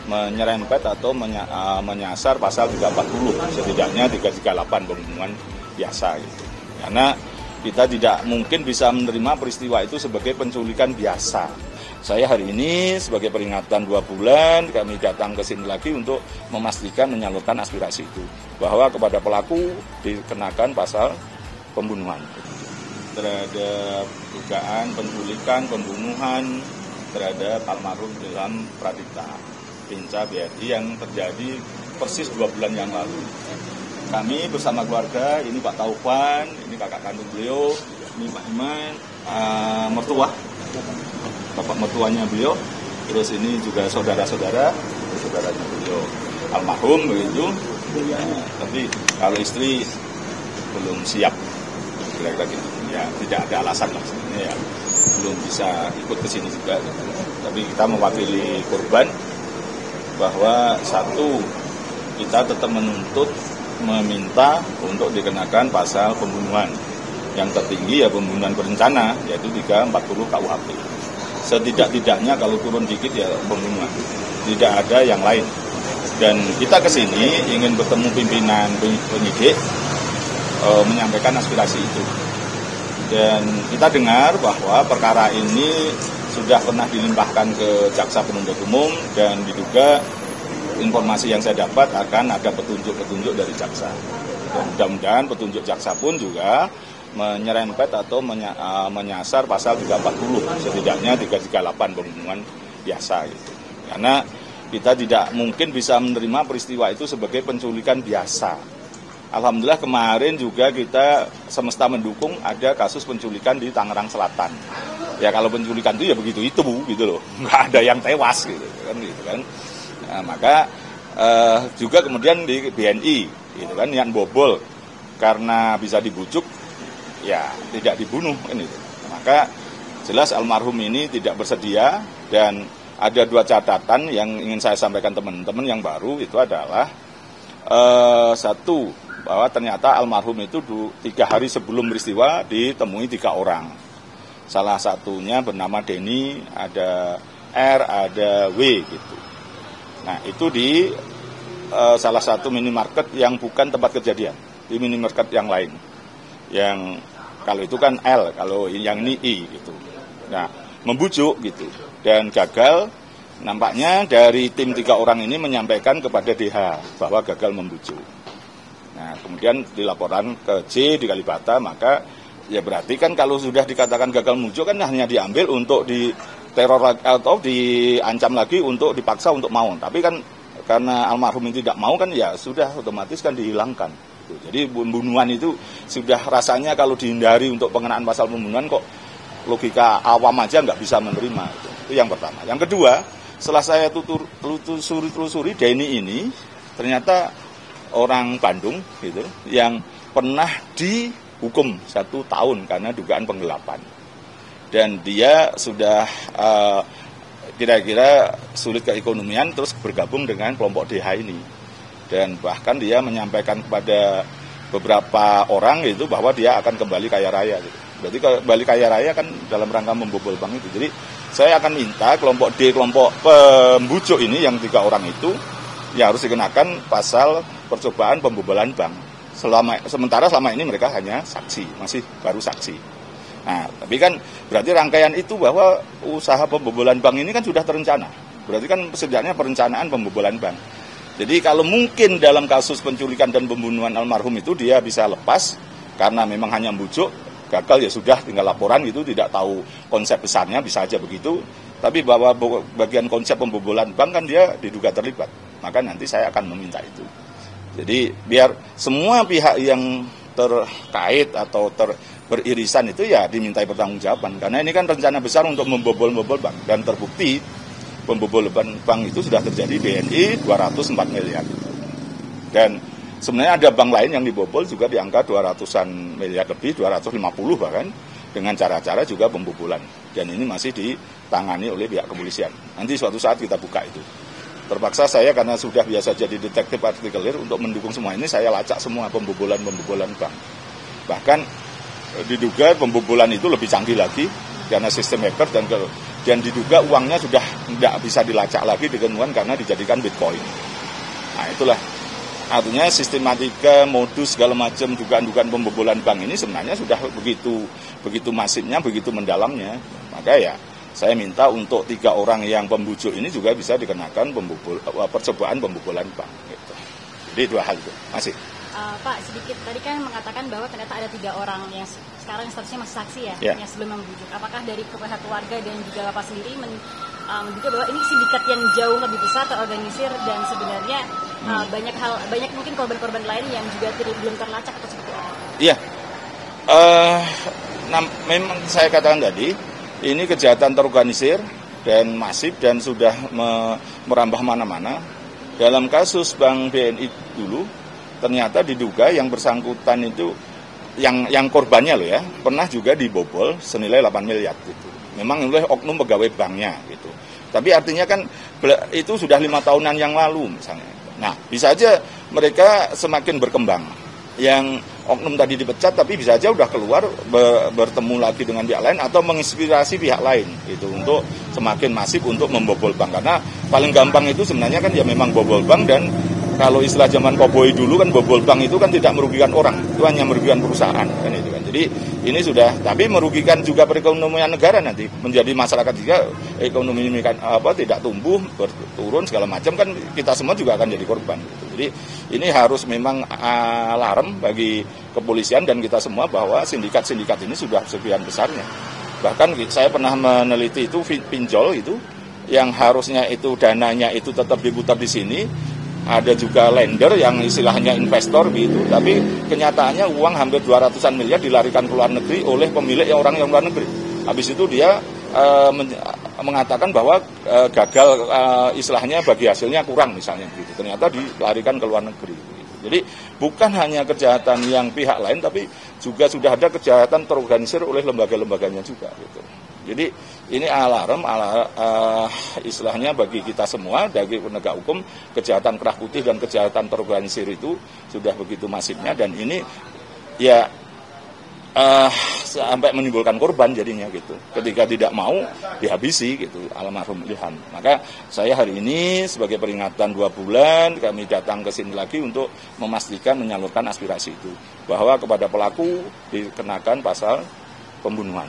menyerempet atau menyasar pasal 340, setidaknya 338 pembunuhan biasa gitu. Karena kita tidak mungkin bisa menerima peristiwa itu sebagai penculikan biasa. Saya hari ini sebagai peringatan 2 bulan kami datang ke sini lagi untuk memastikan menyalurkan aspirasi itu, bahwa kepada pelaku dikenakan pasal pembunuhan terhadap dugaan penculikan, pembunuhan terhadap almarhum Ilham Pradipta Hinca BRI yang terjadi persis 2 bulan yang lalu. Kami bersama keluarga, ini Pak Taufan, ini kakak kandung beliau, ini Pak Iman, mertua, bapak mertuanya beliau, terus ini juga saudara-saudaranya beliau, almarhum begitu. Tapi kalau istri belum siap, kira-kira gitu. Ya tidak ada alasan lah sebenarnya ya, belum bisa ikut ke sini juga. Tapi kita mewakili korban bahwa satu, kita tetap meminta untuk dikenakan pasal pembunuhan. Yang tertinggi ya pembunuhan berencana, yaitu 340 KUHP. Setidak-tidaknya kalau turun dikit ya pembunuhan. Tidak ada yang lain. Dan kita ke sini ingin bertemu pimpinan penyidik, menyampaikan aspirasi itu. Dan kita dengar bahwa perkara ini sudah pernah dilimpahkan ke Jaksa Penuntut Umum dan diduga informasi yang saya dapat akan ada petunjuk-petunjuk dari jaksa. Dan mudah-mudahan petunjuk jaksa pun juga menyerempet atau menyasar pasal 340, setidaknya 338 pembunuhan biasa gitu. Karena kita tidak mungkin bisa menerima peristiwa itu sebagai penculikan biasa. Alhamdulillah kemarin juga kita semesta mendukung ada kasus penculikan di Tangerang Selatan. Ya kalau penculikan itu ya begitu itu gitu loh, nggak ada yang tewas gitu kan. Nah, maka juga kemudian di BNI gitu kan, yang bobol karena bisa dibujuk ya tidak dibunuh ini. Maka jelas almarhum ini tidak bersedia. Dan ada 2 catatan yang ingin saya sampaikan teman-teman yang baru, itu adalah satu, bahwa ternyata almarhum itu 3 hari sebelum peristiwa ditemui 3 orang. Salah satunya bernama Denny, ada R, ada W gitu. Nah itu di salah satu minimarket yang bukan tempat kejadian, di minimarket yang lain. Yang kalau itu kan L, kalau yang ini I gitu. Nah membujuk gitu. Dan gagal, nampaknya dari tim 3 orang ini menyampaikan kepada DH bahwa gagal membujuk. Nah kemudian dilaporkan ke C di Kalibata, maka ya berarti kan kalau sudah dikatakan gagal membujuk kan hanya diambil untuk diteror atau diancam lagi untuk dipaksa untuk mau. Tapi kan karena almarhum ini tidak mau kan ya sudah otomatis kan dihilangkan. Jadi pembunuhan itu sudah rasanya kalau dihindari untuk pengenaan pasal pembunuhan kok logika awam aja nggak bisa menerima. Itu yang pertama. Yang kedua, setelah saya telusuri Denny ini ternyata orang Bandung gitu yang pernah dihukum 1 tahun karena dugaan penggelapan. Dan dia sudah kira-kira sulit keekonomian terus bergabung dengan kelompok DH ini. Dan bahkan dia menyampaikan kepada beberapa orang itu bahwa dia akan kembali kaya raya gitu. Berarti kembali kaya raya kan dalam rangka membobol bank itu. Jadi saya akan minta kelompok D, kelompok pembujuk ini yang 3 orang itu ya harus dikenakan pasal percobaan pembobolan bank. Sementara selama ini mereka hanya saksi, masih baru saksi. Nah, tapi kan berarti rangkaian itu bahwa usaha pembobolan bank ini kan sudah terencana. Berarti kan sejatinya perencanaan pembobolan bank. Jadi kalau mungkin dalam kasus penculikan dan pembunuhan almarhum itu dia bisa lepas karena memang hanya membujuk, gagal ya sudah tinggal laporan gitu, tidak tahu konsep besarnya bisa aja begitu. Tapi bahwa bagian konsep pembobolan bank kan dia diduga terlibat. Maka nanti saya akan meminta itu. Jadi biar semua pihak yang terkait atau beririsan itu ya dimintai pertanggungjawaban. Karena ini kan rencana besar untuk membobol bank. Dan terbukti pembobolan bank itu sudah terjadi BNI 204 miliar. Dan sebenarnya ada bank lain yang dibobol juga di angka 200-an miliar lebih, 250 bahkan, dengan cara-cara juga pembobolan. Dan ini masih ditangani oleh pihak kepolisian. Nanti suatu saat kita buka itu. Terpaksa saya karena sudah biasa jadi detektif partikelir untuk mendukung semua ini, saya lacak semua pembobolan bank. Bahkan diduga pembobolan itu lebih canggih lagi karena sistem hacker dan dan diduga uangnya sudah tidak bisa dilacak lagi dengan karena dijadikan Bitcoin. Nah itulah artinya sistematika, modus segala macam dugaan-dugaan pembobolan bank ini sebenarnya sudah begitu masifnya, begitu mendalamnya. Maka ya saya minta untuk 3 orang yang pembujuk ini juga bisa dikenakan percobaan pembobolan bank. Gitu. Jadi 2 hal itu masih. Pak, sedikit tadi kan mengatakan bahwa ternyata ada 3 orang yang sekarang statusnya masih saksi ya, yang sebelum membujuk. Apakah dari pihak keluarga dan juga Bapak sendiri menduga bahwa ini sindikat yang jauh lebih besar terorganisir dan sebenarnya banyak mungkin korban-korban lain yang juga belum terlacak atau seperti apa? Iya, memang saya katakan tadi ini kejahatan terorganisir dan masif dan sudah merambah mana-mana. Dalam kasus Bank BNI dulu ternyata diduga yang bersangkutan itu yang korbannya loh ya pernah juga dibobol senilai 8 miliar gitu. Memang oleh oknum pegawai banknya gitu. Tapi artinya kan itu sudah 5 tahunan yang lalu misalnya. Nah bisa aja mereka semakin berkembang. Yang oknum tadi dipecat tapi bisa aja udah keluar bertemu lagi dengan pihak lain atau menginspirasi pihak lain gitu untuk semakin masif untuk membobol bank. Karena paling gampang itu sebenarnya kan ya memang bobol bank, dan kalau istilah zaman Koboi dulu kan bobol bank itu kan tidak merugikan orang, itu hanya merugikan perusahaan kan itu kan. Jadi ini sudah, tapi merugikan juga perekonomian negara nanti, menjadi masyarakat juga ekonomi tidak tumbuh, berturun segala macam kan kita semua juga akan jadi korban. Gitu. Jadi ini harus memang alarm bagi kepolisian dan kita semua bahwa sindikat-sindikat ini sudah sekian besarnya. Bahkan saya pernah meneliti itu pinjol itu yang harusnya itu dananya itu tetap diputar di sini. Ada juga lender yang istilahnya investor gitu, tapi kenyataannya uang hampir 200-an miliar dilarikan ke luar negeri oleh pemilik orang yang luar negeri. Habis itu dia mengatakan bahwa gagal istilahnya bagi hasilnya kurang misalnya gitu. Ternyata dilarikan ke luar negeri. Gitu. Jadi bukan hanya kejahatan yang pihak lain, tapi juga sudah ada kejahatan terorganisir oleh lembaga-lembaganya juga gitu. Jadi ini alarm istilahnya bagi kita semua, bagi penegak hukum, kejahatan kerah putih dan kejahatan terorganisir itu sudah begitu masifnya, dan ini ya sampai menimbulkan korban jadinya gitu. Ketika tidak mau dihabisi gitu almarhum Ilham. Maka saya hari ini sebagai peringatan 2 bulan kami datang ke sini lagi untuk memastikan menyalurkan aspirasi itu, bahwa kepada pelaku dikenakan pasal pembunuhan.